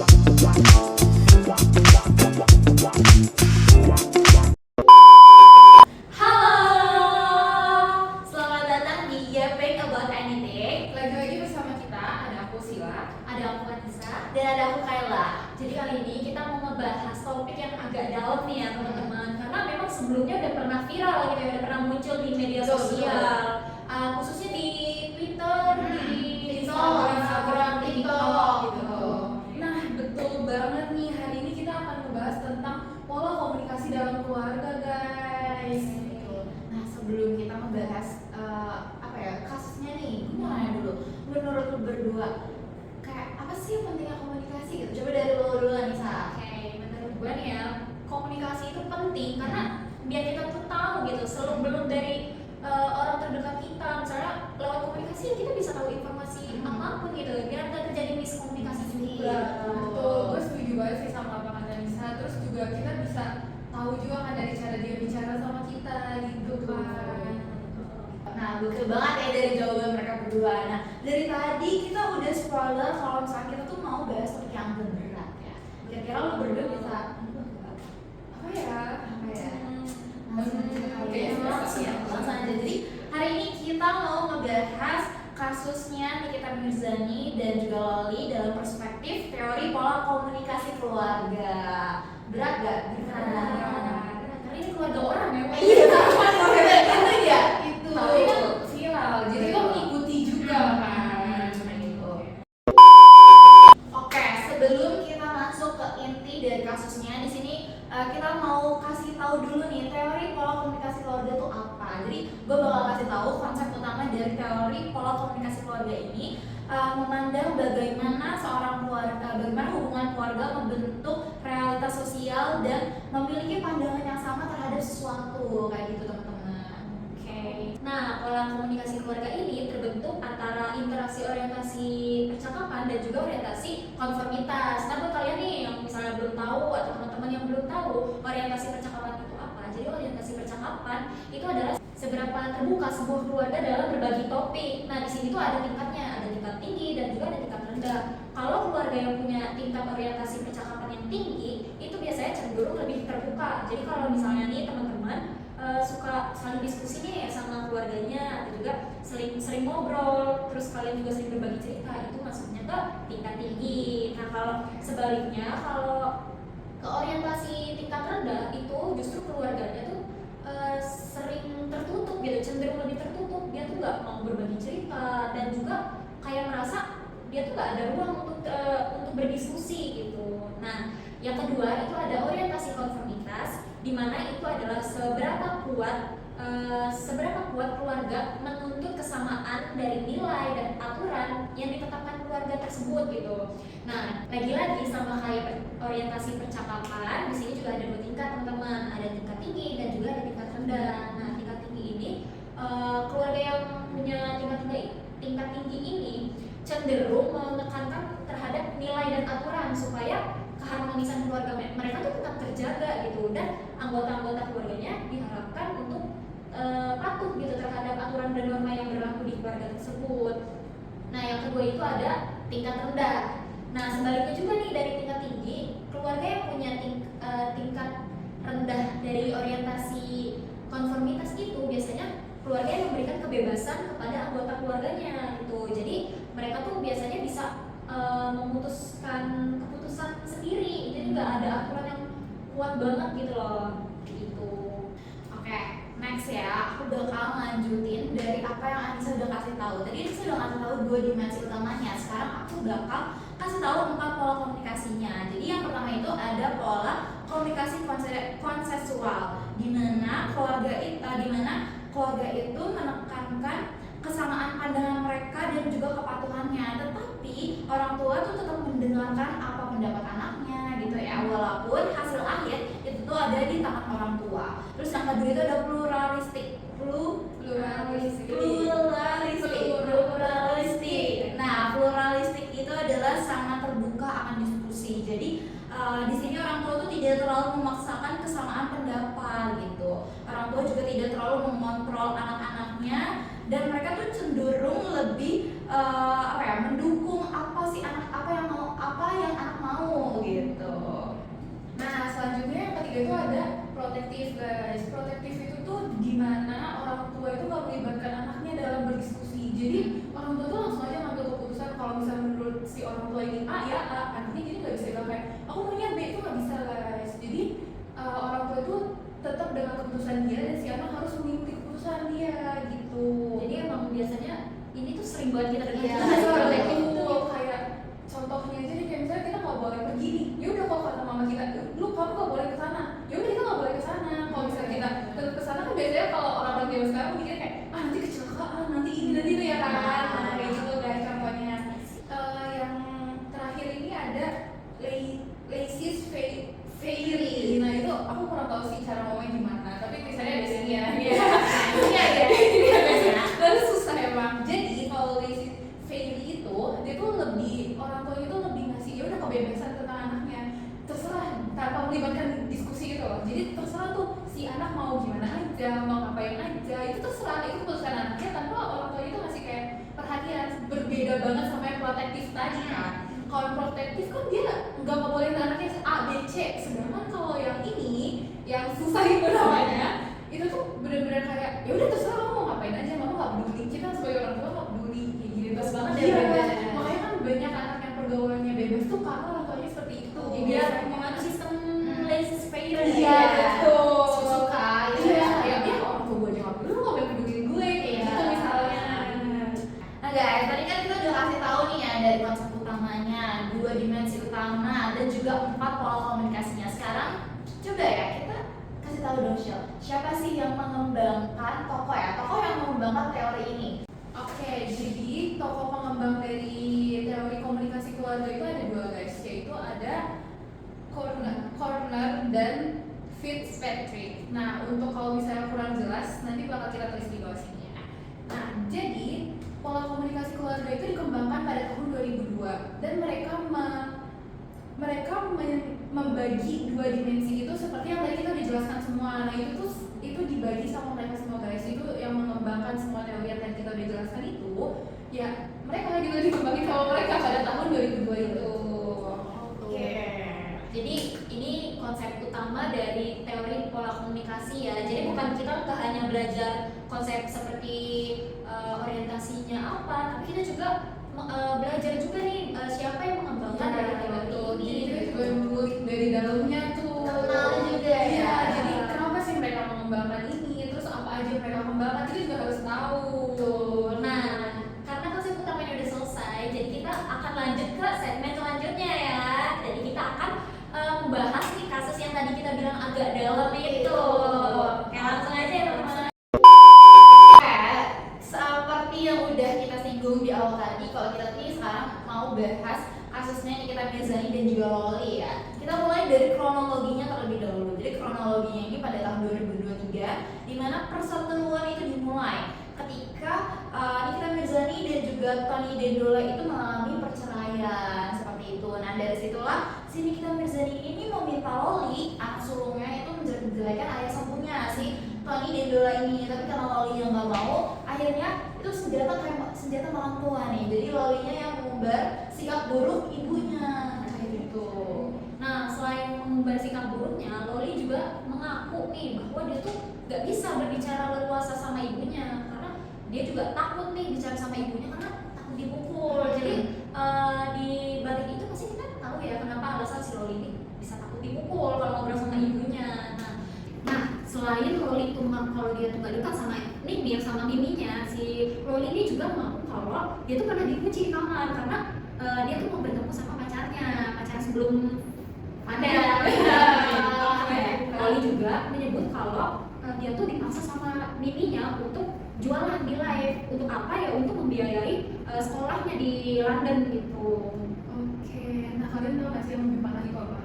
Selamat datang di Yaping About Anything. Lagi-lagi bersama kita ada aku Sila, Ada aku Anissa dan ada aku Kayla. Jadi kali ini kita mau ngebahas topik yang agak dalam nih ya teman-teman. Karena memang sebelumnya udah pernah viral gitu ya, udah pernah muncul di media Betul, sosial. Khususnya di Twitter, di Instagram, TikTok gitu. Nah, betul banget nih. Hari ini kita akan membahas tentang pola komunikasi dalam keluarga, guys. Nah, sebelum kita membahas kasusnya nih, gue mau nanya dulu. Menurut lu berdua, kayak apa sih yang pentingnya komunikasi gitu? Coba dari lo dulu Anissa. Oke, menurut gue nih ya, komunikasi itu penting karena biar kita tuh tahu gitu, belum dari orang terdekat kita. Misalnya lewat komunikasi kita bisa tahu informasi apapun gitu, biar nggak terjadi miskomunikasi juga. Betul, gue setuju banget sih sama apa kata Nisa. Terus juga kita bisa tahu juga kan dari cara dia bicara sama kita gitu kan. Nah, gokil banget ya dari jawaban mereka berdua. Nah, dari tadi kita udah spoiler kalau misalnya kita tuh mau bahas topik yang berat ya. Kira-kira lo berdua bisa Apa ya? langsung aja kali ya. Langsung aja. Jadi hari ini kita mau ngebahas kasusnya Nikita Mirzani dan juga Loli dalam perspektif teori pola komunikasi keluarga. Berat gak? Berat. Karena ini keluarga orang ya. Iya. Itu ya. Itu. Tapi kan viral, jadi lo mengikuti juga kan. Oke, sebelum kita masuk ke inti dari kasusnya, di sini kita mau kasih tahu dulu nih teori pola komunikasi keluarga itu apa. Jadi gue bakal kasih tahu konsep utama dari teori pola komunikasi keluarga ini, memandang bagaimana seorang keluarga, bagaimana hubungan keluarga membentuk realitas sosial dan memiliki pandangan yang sama terhadap sesuatu kayak gitu teman-teman. Nah, pola komunikasi keluarga ini terbentuk antara interaksi orientasi percakapan dan juga orientasi konformitas. Nah, buat kalian nih yang misalnya belum tahu atau teman-teman yang belum tahu orientasi percakapan itu apa, jadi orientasi percakapan itu adalah seberapa terbuka sebuah keluarga dalam berbagi topik. Nah, di sini tuh ada tingkatnya, ada tingkat tinggi dan juga ada tingkat rendah. Kalau keluarga yang punya tingkat orientasi percakapan yang tinggi, itu biasanya cenderung lebih terbuka. Jadi kalau misalnya nih teman-teman suka saling diskusi nih sama keluarganya atau juga sering ngobrol, terus kalian juga sering berbagi cerita, itu masuknya ke tingkat tinggi. Nah, kalau sebaliknya, kalau ke orientasi tingkat rendah itu justru keluarganya tuh sering tertutup gitu, cenderung lebih tertutup, dia tuh nggak mau berbagi cerita dan juga kayak merasa dia tuh nggak ada ruang untuk berdiskusi gitu. Nah, yang kedua itu ada orientasi konformitas, di mana itu adalah seberapa kuat keluarga menuntut kesamaan dari nilai dan aturan yang ditetapkan keluarga tersebut gitu. Nah, lagi-lagi sama kayak orientasi percakapan, di sini juga ada dua tingkat teman-teman, ada tingkat tinggi dan juga ada tingkat rendah. Nah, tingkat tinggi ini keluarga yang punya tingkat tinggi ini cenderung menekankan terhadap nilai dan aturan supaya keharmonisan keluarga mereka tuh tetap terjaga gitu, dan anggota-anggota keluarganya diharapkan untuk patuh gitu terhadap aturan dan norma yang berlaku di keluarga tersebut. Nah, yang kedua itu ada tingkat rendah. Nah, sebaliknya juga nih dari tingkat tinggi, keluarga yang punya tingkat rendah dari orientasi konformitas itu biasanya keluarga yang memberikan kebebasan kepada anggota keluarganya gitu. Jadi mereka tuh biasanya bisa memutuskan keputusan sendiri, jadi nggak ada aturan yang kuat banget gitu loh gitu. Oke, next ya, aku bakal lanjutin dari apa yang Anissa udah kasih tahu. Tadi Anissa udah kasih tahu dua dimensi utamanya, sekarang aku bakal kasih tahu 4 pola komunikasinya. Jadi yang pertama itu ada pola komunikasi konsensual, di mana keluarga itu menekankan kesamaan pandangan mereka dan juga kepatuhannya, tetapi orang tua tuh tetap mendengarkan apa pendapat anaknya gitu ya, walaupun hasil akhir itu tuh ada di tangan orang tua. Terus yang kedua itu ada pluralistik. Nah, pluralistik itu adalah sangat terbuka akan diskusi. Jadi di sini orang tua tuh tidak terlalu memaksakan kesamaan pendapat gitu. Orang tua juga tidak terlalu mengontrol anak-anaknya, dan mereka tuh cenderung lebih mendukung apa yang anak mau ketiga itu ada protektif guys. Protektif itu tuh dimana orang tua itu nggak melibatkan anaknya dalam berdiskusi. Jadi orang tua tuh langsung aja ngambil keputusan. Kalau misalnya menurut si orang tua ini A ya A, anaknya jadi nggak bisa bilang kayak aku maunya B, itu nggak bisa guys. Jadi orang tua itu tetap dengan keputusan dia dan si anak harus mengikuti keputusan dia gitu. Jadi emang biasanya ini tuh sering banget kita dengar. Iya, Protektif itu tuh kayak contohnya aja nih, kayak misalnya kita nggak boleh pergi nih, ya udah kalau kata mama kita, lu kamu nggak boleh ke sana, ya udah kita nggak boleh ke sana. Kalau misalnya kita ke sana kan biasanya kalau orang zaman sekarang mikirnya kayak nanti kecelakaan, nanti ini nanti itu ya kan, kayak gitu guys contohnya. Yang terakhir ini ada laissez faire. Nah itu aku kurang tahu sih cara ngomongnya gimana, tapi misalnya di sini ya. Ini ada. Lalu susah emang. Jadi kalau laissez faire itu dia tuh lebih, orang tuanya tuh lebih ngasih ya udah kebebasan tentang anaknya, terserah tanpa melibatkan diskusi gitu loh. Jadi terserah tuh si anak mau gimana aja, mau ngapain aja, itu terserah, itu keputusan anaknya tanpa orang tuanya tuh ngasih kayak perhatian. Berbeda banget sama yang protektif tadi kan. Kalau yang protektif kan dia nggak ngebolehin anaknya A, B, C. Sedangkan kalau yang ini, yang susah itu namanya, itu tuh bener-bener kayak ya udah terserah kamu mau ngapain aja, mama nggak peduli, kita sebagai orang tua nggak peduli kayak gitu. Bebas banget Iya, ya, bebas. makanya kan banyak anak yang pergaulannya bebas tuh karena orang tuanya seperti itu. dia mengatur sistem laissez faire. Iya, betul. Suka Iya, kayak ya orang tua gue aja nggak peduli, lu nggak boleh peduliin gue kayak Iya. gitu misalnya. Nah guys, tadi kan kita udah kasih tahu nih ya dari konsep utamanya, 2 dimensi utama dan juga 4 pola komunikasinya. Sekarang coba ya kita kasih tahu dong Shil, siapa sih yang mengembangkan tokoh yang mengembangkan teori ini? Oke, jadi tokoh pengembang dari teori komunikasi keluarga itu ada 2 guys, yaitu ada Corner dan Fitzpatrick. Nah, untuk kalau misalnya kurang jelas, nanti bakal kita tulis di bawah sini ya. Nah, jadi pola komunikasi keluarga itu dikembangkan pada tahun 2002 dan mereka membagi 2 dimensi itu seperti yang tadi kita udah jelaskan semua. Nah, itu dibagi sama mereka semua guys. Itu yang mengembangkan semua teori yang tadi kita udah jelaskan itu, ya mereka gitu dikembangin sama mereka pada tahun 2002 itu. Oke. Jadi ini konsep utama dari teori pola komunikasi ya. Jadi bukan kita nggak hanya belajar konsep seperti orientasinya apa, tapi kita juga belajar juga nih siapa yang mengembangkan dari teori ini. Jadi kita juga ngulik dari dalamnya tuh. Kenal juga ya. Iya, jadi kenapa sih mereka mengembangkan ini? Terus apa aja mereka kembangkan? Kita juga harus tahu. Nah, karena konsep utamanya udah selesai, jadi kita akan lanjut ke segmen selanjutnya ya. Jadi kita akan membahas nih kasus yang tadi kita bilang agak dalam itu. Oke, langsung aja ya teman-teman. Seperti yang udah kita singgung di awal tadi, kalau kita nih sekarang mau bahas kasusnya Nikita Mirzani dan juga Loli ya. Kita mulai dari kronologinya terlebih dahulu. Jadi kronologinya ini pada tahun 2023, di mana perseteruan itu dimulai ketika Nikita Mirzani dan juga Tony Dendola itu mengalami perceraian seperti itu. Nah dari situlah si Nikita Mirzani ini meminta Loli, anak sulungnya, itu menjelek-jelekan ayah sepupunya si Tony Dendola ini. Tapi karena Loli yang nggak mau, akhirnya itu senjata malang tua nih. Jadi Lolinya yang mengumbar sikap buruk ibunya kayak gitu. Nah selain mengumbar sikap buruknya, Loli juga mengaku nih bahwa dia tuh nggak bisa berbicara leluasa sama ibunya karena dia juga takut nih bicara sama ibunya karena takut dipukul. Jadi di balik itu pasti kita tahu ya kenapa alasan si Loli ini bisa takut dipukul kalau ngobrol sama ibunya. Nah selain Loli itu mengaku kalau dia tuh gak dekat sama Nindil sama miminya, si Loli ini juga mengaku kalau dia tuh pernah dikunci di kamar karena dia tuh mau bertemu sama pacar sebelum ada. Loli juga menyebut kalau dia tuh dipaksa sama miminya untuk jualan di live. Untuk apa ya? Untuk membiayai sekolahnya di London gitu. Oke, nah kalian tahu nggak sih yang lebih parah itu apa?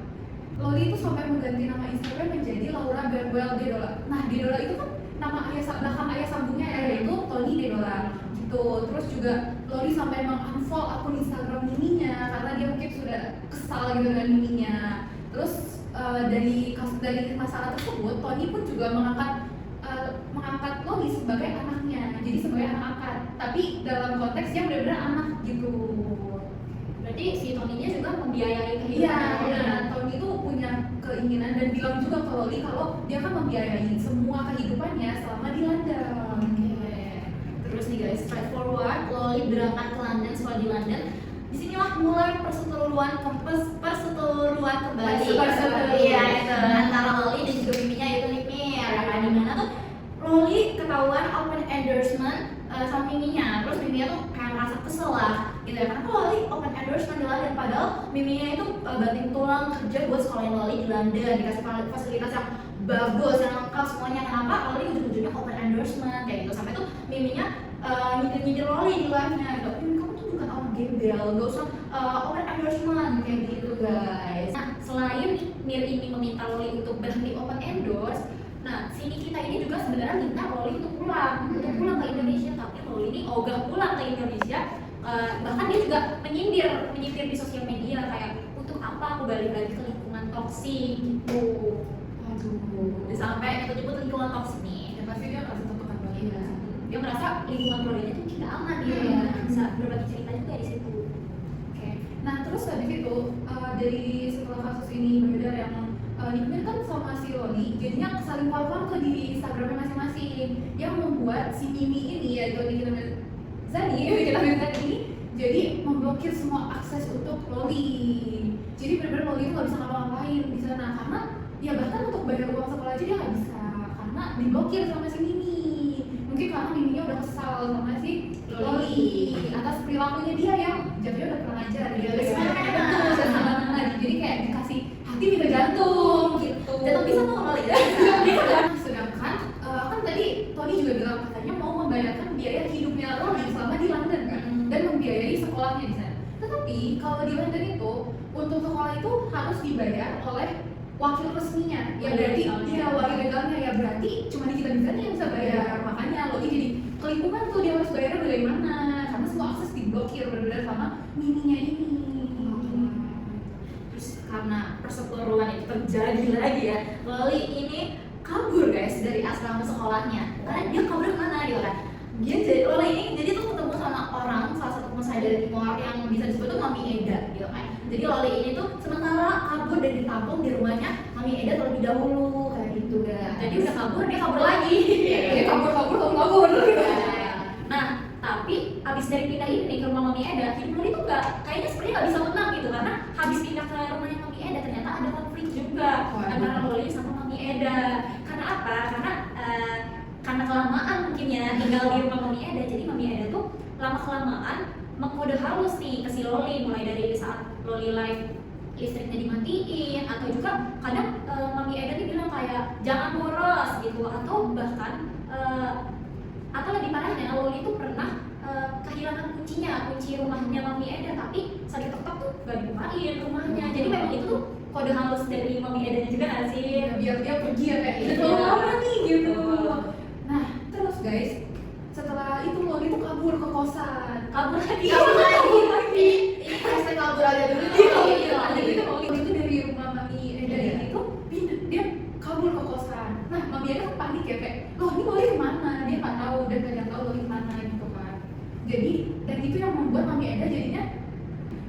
Loli itu sampai mengganti nama Instagram menjadi Laura Berwell Dedola. Nah, Dedola itu kan nama belakang ayah sambungnya yaitu Tony Dedola gitu. Terus juga Loli sampai mengunfollow akun Instagram miminya karena dia mungkin sudah kesal gitu dengan miminya. Terus dari masalah tersebut, Tony pun juga mengangkat Loli sebagai anaknya, jadi sebagai anak angkat. Tapi dalam konteks yang benar-benar anak gitu. Berarti si Tony-nya juga membiayai Iya, kehidupannya. dan Tony itu punya keinginan dan bilang juga ke Loli kalau dia kan membiayai semua kehidupannya selama di London. Terus nih guys, fast forward, Loli berangkat ke London, sekolah di London. Disinilah mulai perseteruan kembali. Perseteruan. Iya itu antara Loli dan juga Miminya itu nih Mir. Nah, di mana tuh Loli ketahuan open endorsement sama Miminya. Terus Miminya tuh kayak merasa kesel lah, gitu ya. Karena kok Loli open endorsement di London, padahal Miminya itu banting tulang kerja buat sekolahin Loli di London, dikasih fasilitas yang bagus, yang lengkap semuanya. Kenapa Loli ujung-ujungnya open endorsement kayak gitu, sampai tuh Miminya nyindir Loli di luarnya gitu. Kamu tuh bukan orang gembel, gak usah open endorsement kayak gitu guys. Nah selain Mir ini meminta Loli untuk berhenti open endorse, nah si Nikita ini juga sebenarnya minta Loli untuk pulang ke Indonesia, tapi Loli ini ogah pulang ke Indonesia. Bahkan dia juga menyindir di sosial media kayak, untuk apa aku balik lagi ke lingkungan toksik gitu. Aduh, sampai nyebut lingkungan toksik nih. Ya pasti dia merasa tertekan banget. Iya. Dia merasa lingkungan keluarganya tuh tidak aman dia. Bisa berbagi cerita juga di situ. Oke. Nah terus habis itu dari setelah kasus ini beredar yang Nikmir kan sama si Loli jadinya saling follow ke di Instagramnya masing-masing, yang membuat si Mimi ini ya Nikita Mirzani ini jadi memblokir semua akses untuk Loli. Jadi benar-benar Loli itu nggak bisa ngapa-ngapain di sana, karena ya bahkan untuk bayar uang sekolah aja dia nggak bisa karena diblokir sama si Mimi. Mungkin karena Miminya udah kesal sama si Loli atas perilakunya dia yang jatuhnya udah kurang ajar gitu. Jadi kayak dikasih hati minta jantung gitu. Jantung bisa tuh Loli ya. Sedangkan kan tadi Tony juga bilang katanya mau membayarkan biaya hidupnya Loli selama di London kan, dan membiayai sekolahnya di sana. Tetapi kalau di London itu untuk sekolah itu harus dibayar oleh wakil resminya, ya berarti dia wakil legalnya, ya berarti cuma Nikita Mirzani yang bisa bayar. Makanya Loli jadi kelimpungan tuh, dia harus bayarnya dari mana, karena semua akses diblokir benar-benar sama Miminya ini. Terus karena perseteruan itu terjadi lagi ya, Loli ini kabur guys dari asrama sekolahnya. Karena dia kabur kemana gitu kan? Dia jadi Loli ini jadi tuh ketemu sama orang, salah satu pengusaha dari Timor yang bisa disebut tuh Mami Eda gitu kan. Jadi Loli ini tuh sementara kabur dan ditampung di rumahnya Mami Eda terlebih dahulu kayak gitu guys. Jadi udah kabur, dia kabur lagi. Dia kabur. Nah, tapi abis dari pindah ini nih ke rumah Mami Eda, hidup Loli tuh kayaknya sebenarnya nggak bisa tenang gitu, karena habis pindah ke rumahnya Mami Eda ternyata ada konflik juga antara Loli sama Mami Eda. Karena apa? Karena kelamaan mungkin ya tinggal di rumah Mami Eda, jadi Mami Eda tuh lama kelamaan mengkode halus nih ke si Loli, mulai dari saat Loli live listriknya dimatiin, atau juga kadang Mami Eda nih bilang kayak jangan boros gitu, atau bahkan atau lebih parahnya Loli tuh pernah kehilangan kunci rumahnya Mami Eda, tapi saat diketok tuh gak dibukain rumahnya. Jadi memang itu tuh kode halus dari Mami Eda juga gak sih? Biar dia pergi ya kayak Iya. lama nih gitu. Nah terus guys, setelah itu Loli tuh kabur ke kosan. Kabur lagi. Ini hashtag kabur aja dulu nih. Jadi itu Loli itu dari rumah Mami Eda ini tuh pindah, dia kabur ke kosan. Nah Mami Eda kan panik ya kayak, loh ini Loli kemana? Dia nggak tahu dan gak ada yang tahu Loli kemana gitu kan. Jadi dan itu yang membuat Mami Eda jadinya,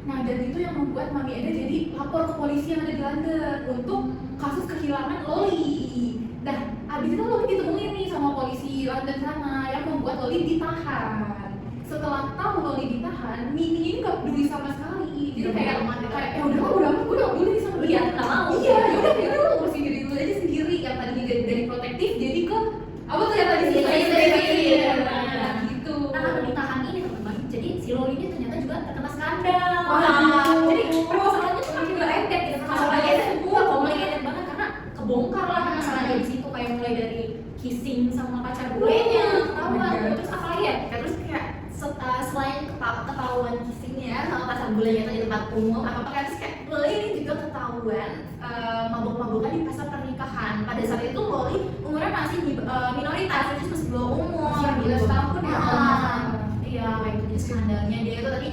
Mami Eda jadi lapor ke polisi yang ada di London untuk kasus kehilangan Loli. Nah abis itu Loli ditemuin nih sama polisi London sana yang membuat Loli ditahan. Setelah tahu Loli ditahan, Mimi ini gak peduli sama sekali. Jadi kayak ya udah gue gak peduli sama dia. Nggak mau. Iya, ya udah lo ngurusin diri lu aja sendiri. Yang tadinya dari protektif jadi ke apa tuh yang tadi sih? Gitu. Nah kalau ditahan ini teman-teman, jadi si Loli ini ternyata juga terkena skandal. Wah. Jadi permasalahannya tuh makin beredar gitu, masalahnya semua complicated banget karena kebongkar lah masalahnya di situ, kayak mulai dari kissing sama pacar bulenya, ketahuan, terus apa lagi ya? Terus kayak selain ketahuan kissingnya sama pacar bulenya itu di tempat umum, apa terus kayak Loli ini juga ketahuan mabuk-mabukan di pesta pernikahan. Pada saat itu Loli umurnya masih minoritas, jadi masih di bawah umur. 19 tahun ya. Iya, kayak gitu skandalnya dia itu tadi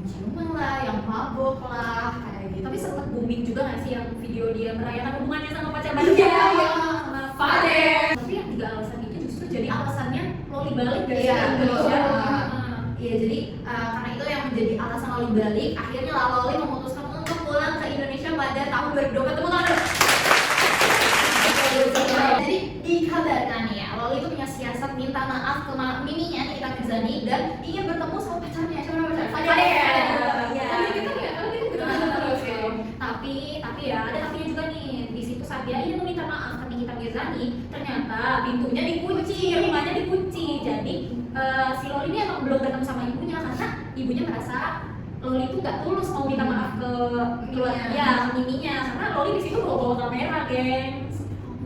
ciuman lah, yang mabok lah, kayak gitu. Tapi sempat booming juga nggak sih yang video dia merayakan hubungannya sama pacar barunya? Iya. Sama Fade. Tapi yang tiga alasan itu justru jadi alasannya Loli balik dari Iya, Indonesia. betul. Iya, jadi karena itu yang menjadi alasan Loli balik, akhirnya Loli memutuskan untuk pulang ke Indonesia pada tahun 2020. Tepuk tangan. Jadi dikabarkan ya, Loli itu punya siasat minta maaf ke miminya Nikita Mirzani dan ingin bertemu sama pacarnya. Siapa nama pacarnya? Fadel. Iya. Tapi ya ada tapinya juga nih. Di situ saat dia ingin meminta maaf ke Nikita Mirzani, ternyata pintunya dikunci, rumahnya dikunci. Jadi si Loli ini emang belum ketemu sama ibunya karena ibunya merasa Loli itu nggak tulus mau minta maaf ke keluarga, ke miminya, karena Loli di situ bawa kamera, geng.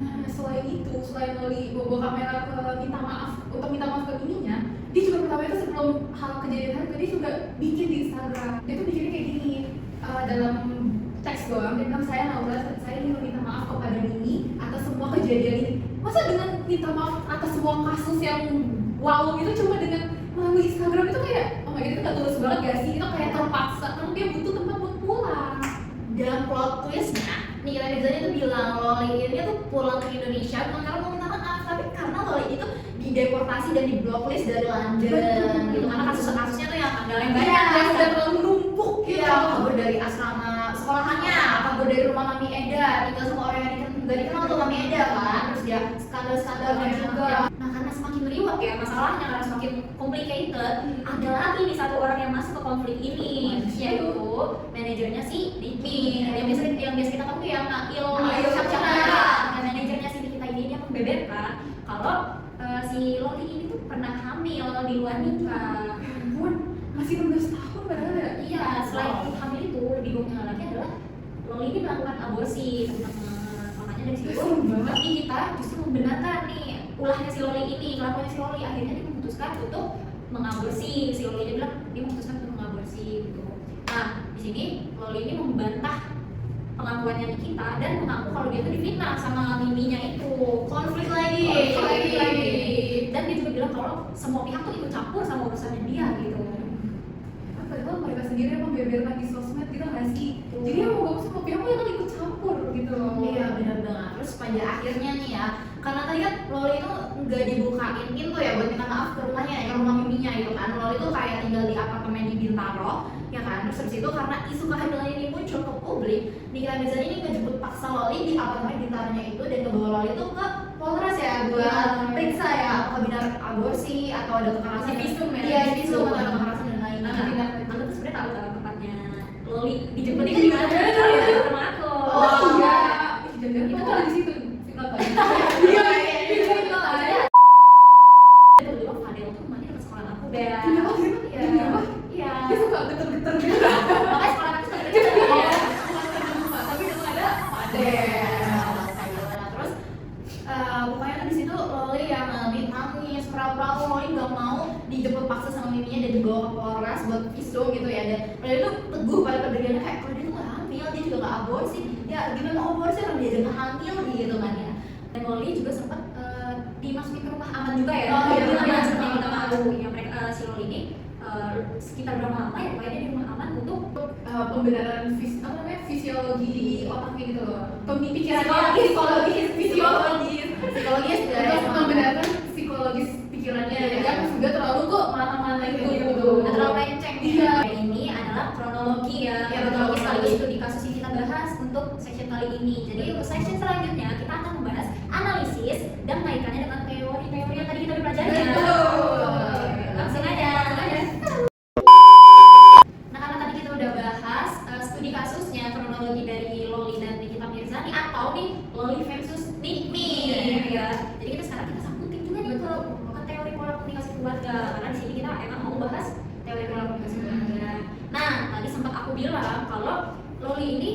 Nah, selain Loli bawa kamera untuk minta maaf ke miminya, dia juga pertama itu sebelum hal kejadian itu dia juga bikin di Instagram. Dia tuh bikinnya kayak gini, dalam teks doang, dia bilang saya ingin meminta maaf kepada Mimi atas semua kejadian ini. Masa dengan minta maaf atas semua kasus yang wow itu cuma dengan melalui Instagram itu kayak, oh my god, itu gak tulus banget gak sih? Itu kayak terpaksa, karena dia butuh tempat buat pulang. Dan plot twistnya, Nikita Mirzani tuh bilang Loli ini tuh pulang ke Indonesia bukan karena mau minta maaf, tapi karena Loli itu dideportasi dan di blacklist dari London gitu, karena kasus-kasusnya tuh yang tanggal yang banyak, yang udah terlalu menumpuk gitu. Iya, kabur dari asrama sekolahannya, kabur dari rumah Mami Eda, tinggal sama orang yang gak dikenal tuh Mami Eda kan, terus dia skandal-skandalnya juga. Nah karena semakin riwak ya masalahnya, karena semakin complicated, ada lagi nih satu orang yang masuk ke konflik ini, yaitu manajernya si Dikmi, yang biasa kita tahu ya Nail Syamsuddin. Nah manajernya si Nikita ini dia membeberkan kalau si Loli ini tuh pernah hamil di luar nikah. Ampun, masih 16 tahun padahal ya? Iya, selain hamil itu lebih gokil lagi adalah Loli ini melakukan aborsi, teman-teman. Makanya dari situ tapi kita justru membenarkan nih ulahnya si Loli ini, kelakuannya si Loli. Akhirnya dia memutuskan untuk mengaborsi. Si Loli dia bilang dia memutuskan untuk mengaborsi gitu. Nah, di sini Loli ini membantah pengakuannya Nikita dan mengaku kalau dia tuh difitnah sama miminya itu. Konflik lagi. Dan dia juga bilang kalau semua pihak tuh ikut campur sama urusannya dia gitu. Padahal mereka sendiri emang beberkan di sosmed gitu nggak sih? Jadi emang gak semua pihak yang ikut campur gitu. Iya benar banget. Terus pada akhirnya nih ya, karena tadi kan Loli itu nggak dibukain pintu ya buat minta maaf ke rumahnya, ke rumah miminya gitu kan. Loli itu kayak tinggal di apartemen di Bintaro, ya kan. Terus habis itu karena isu kehamilan ini muncul ke publik, Nikita Mirzani ini ngejemput paksa Loli di apartemen Bintaronya itu dan ngebawa Loli itu ke Polres ya buat periksa ya apakah benar aborsi atau ada kekerasan. Visum ya? Iya, visum atau ada kekerasan dan lain-lain. Nah, Anda tuh sebenarnya tahu tempatnya Loli dijemput itu di mana? Sama aku. Oh iya, jangan itu ada di situ. Kita tahu. Iya, kita ada. Itu dulu Fadel tuh rumahnya dekat sekolah aku deh. Iya. Iya. Dia suka geter-geter gitu. Makanya sekolah aku suka deket. Tapi itu ada Terus pokoknya kan di situ Loli yang nangis perahu-perahu. Loli nggak mau dijemput paksa sama miminya dan dibawa ke Polres buat visum gitu ya. Dan Loli tuh teguh pada pendiriannya kayak kalau dia tuh nggak hamil, dia juga nggak aborsi. Ya gimana mau aborsi kalau dia nggak hamil gitu kan ya. Dan Loli juga sempat dimasukin ke rumah aman juga ya. Oh, iya, Rumah iya. aman seperti yang kita tahu. Ya mereka si Loli ini sekitar berapa lama ya pokoknya dia di rumah aman untuk pembenaran fisiologi di otaknya gitu loh. Pemikiran psikologis untuk pembenaran psikologis pikirannya yang sudah terlalu kok mana-mana itu gitu. terlalu lenceng. Iya. Ini adalah kronologi ya, kronologi sekaligus studi kasus yang kita bahas untuk session kali ini. Jadi untuk session selanjutnya kita akan membahas analisis dan mengaitkannya dengan teori-teori yang tadi kita pelajari. Langsung aja. Nah karena tadi kita udah bahas studi kasusnya, kronologi dari Loli dan Nikita Mirzani atau nih Loli versus Nikmi ya. Jadi kita sambungin juga nih ke teori pola komunikasi keluarga, karena di sini kita emang mau bahas teori pola komunikasi keluarga. Nah tadi sempat aku bilang kalau Loli ini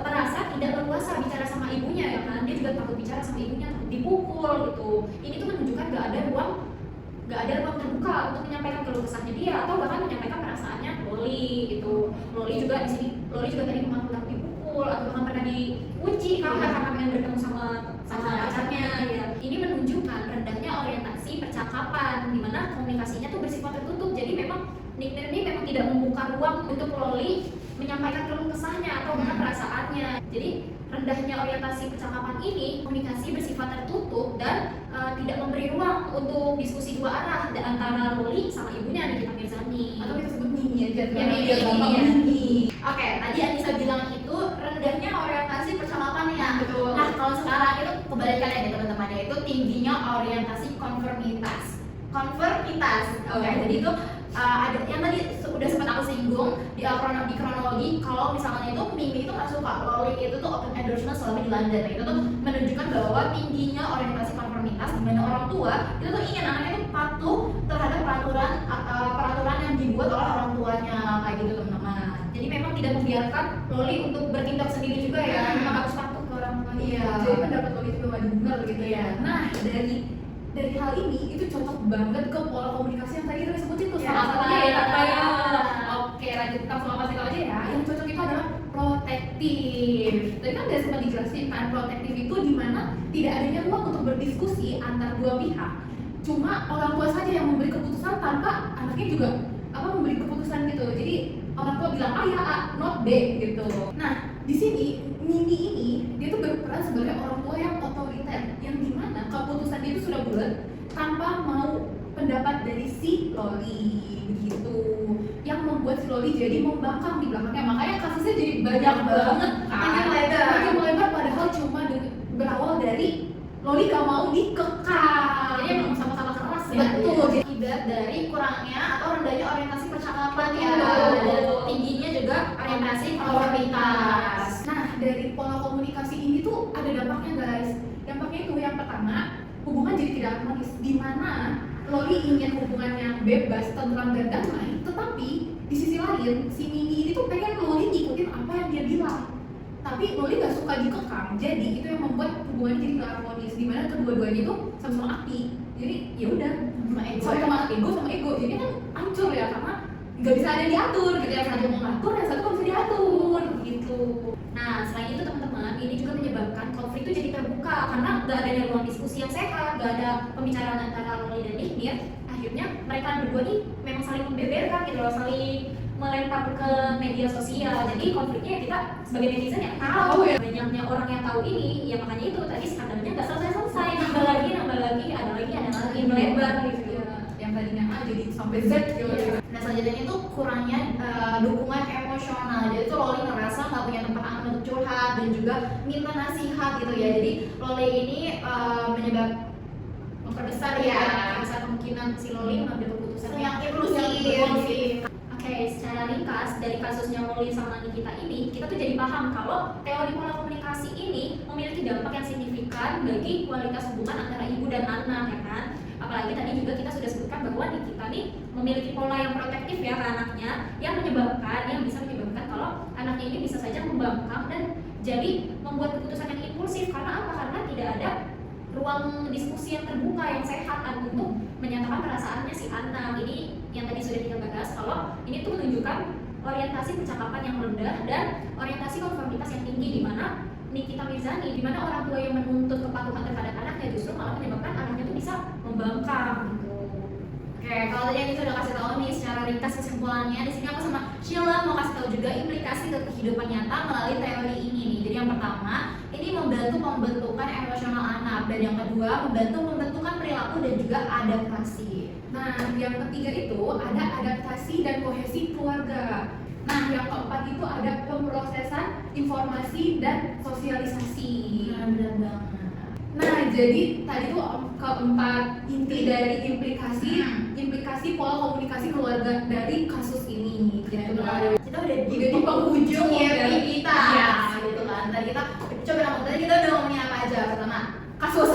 merasa tidak leluasa bicara sama ibunya ya kan, dia juga takut bicara sama ibunya, takut dipukul gitu. Ini tuh menunjukkan gak ada ruang terbuka untuk menyampaikan keluh kesahnya dia atau bahkan menyampaikan perasaannya Loli gitu. Loli juga tadi mengaku takut dipukul atau bahkan pernah dikunci karena pengen bertemu sama pacarnya ya. Ini menunjukkan rendahnya orientasi percakapan di mana komunikasinya tuh bersifat tertutup. Jadi memang Nickname ini memang tidak membuka ruang untuk Loli menyampaikan keluh kesahnya atau bahkan perasaannya. Jadi rendahnya orientasi percakapan ini, komunikasi bersifat tertutup dan tidak memberi ruang untuk diskusi dua arah antara Loli sama ibunya Nikita Mirzani. Atau kita sebut Mimi teenager Ya, kan, mini, gampang ya. mini. Oke, tadi Anissa bilang itu rendahnya orientasi percakapan ya. Betul. Nah, kalau sekarang itu kebalikannya nih teman-teman, yaitu tingginya orientasi konformitas. Konformitas. Oke, jadi itu ada yang tadi udah sempat aku singgung di kronologi kalau misalkan itu Mimi itu nggak suka Loli itu tuh open endorsement selama di London. Itu tuh menunjukkan bahwa tingginya orientasi konformitas di mana orang tua itu tuh ingin anaknya itu patuh terhadap peraturan yang dibuat oleh orang tuanya kayak gitu teman-teman. Jadi memang tidak membiarkan Loli untuk bertindak sendiri juga ya, memang harus patuh ke orang tuanya. Iya. Jadi pendapat Loli juga maju benar gitu ya. Nah, dari hal ini itu cocok banget ke pola komunikasi yang tadi kita sebutin tuh. Ya, Salah satunya ya apa? kayak oke, lanjut kita langsung kasih tau aja ya. Yang cocok itu adalah protektif. Tadi kan udah sempat dijelasin kan, protektif itu dimana tidak adanya ruang untuk berdiskusi antar dua pihak. Cuma orang tua saja yang memberi keputusan tanpa anaknya juga memberi keputusan gitu. Jadi orang tua bilang A ya A, not B gitu. Nah, di sini Mimi ini dia tuh berperan sebagai orang tua yang otoriter, yang dimana keputusan dia itu sudah bulat tanpa mau pendapat dari si Loli begitu, yang membuat si Loli jadi membangkang di belakangnya. Makanya kasusnya jadi banyak banget kan, makin melebar padahal cuma berawal dari Loli gak mau dikekang. Jadi emang sama-sama keras ya. Betul. Akibat dari kurangnya atau rendahnya orientasi percakapan ya, Betul. dan tingginya juga orientasi konformitas. Nah, dari pola komunikasi ini tuh ada dampaknya guys. Dampaknya itu yang pertama, hubungan jadi tidak harmonis. Di mana Loli ingin hubungannya bebas, tentram dan damai, tetapi di sisi lain si Mimi ini tuh pengen Loli ngikutin apa yang dia bilang. Tapi Loli gak suka dikekang, jadi itu yang membuat hubungan jadi gak harmonis. Di mana kedua-duanya itu sama-sama api. Jadi ya udah, sama ego, jadi kan hancur ya karena nggak bisa ada yang diatur gitu ya, satu mau ngatur yang satu nggak bisa diatur gitu. Nah, selain itu teman-teman, ini juga menyebabkan konflik itu jadi terbuka karena gak adanya ruang diskusi yang sehat, gak ada pembicaraan antara Loli dan Ignir. Akhirnya mereka berdua nih memang saling membeberkan gitu loh, saling melempar ke media sosial. Jadi konfliknya ya kita sebagai netizen ya tahu ya. Banyaknya orang yang tahu ini, ya makanya itu tadi skandalnya nggak selesai-selesai, nambah lagi, ada lagi melebar gitu. Yang tadinya A jadi sampai Z gitu. Nah, selanjutnya itu kurangnya dukungan emosional. Jadi tuh Loli ngerasa nggak punya tempat aman untuk curhat dan juga minta nasihat gitu ya. Jadi Loli ini memperbesar ya besar kemungkinan si Loli mengambil keputusan yang impulsif. Oke, secara ringkas dari kasusnya Loli sama Nikita ini, kita tuh jadi paham kalau teori pola komunikasi ini memiliki dampak yang signifikan bagi kualitas hubungan antara ibu dan anak, ya kan? Apalagi tadi juga kita sudah sebutkan bahwa Nikita nih memiliki pola yang protektif ya ke anaknya, yang bisa menyebabkan kalau anaknya ini bisa saja membangkang dan jadi membuat keputusan yang impulsif. Karena apa? Karena tidak ada ruang diskusi yang terbuka yang sehat untuk menyatakan perasaannya si anak. Ini yang tadi sudah kita bahas kalau ini tuh menunjukkan orientasi percakapan yang rendah dan orientasi konformitas yang tinggi, di mana Nikita Mirzani, di mana orang tua yang menuntut kepatuhan terhadap anaknya justru malah menyebabkan anaknya tuh bisa membangkang gitu. Oke, kalau tadi yang sudah kasih tahu nih secara ringkas kesimpulannya, di sini aku sama Sheila mau kasih tahu juga implikasi ke kehidupan nyata melalui teori ini nih. Jadi yang pertama, ini membantu pembentukan emosional anak, dan yang kedua membantu pembentukan perilaku dan juga adaptasi. Nah, yang ketiga itu ada adaptasi dan kohesi keluarga. Nah, yang keempat itu ada pemrosesan informasi dan sosialisasi. Benar banget. Nah, jadi tadi tuh keempat inti dari implikasi pola komunikasi keluarga dari kasus ini. Gitu kan. Kita udah di penghujung ya dari kita, ya. gitu kan. Tadi kita coba tadi kita udah ngomongin apa aja? Pertama, Kasus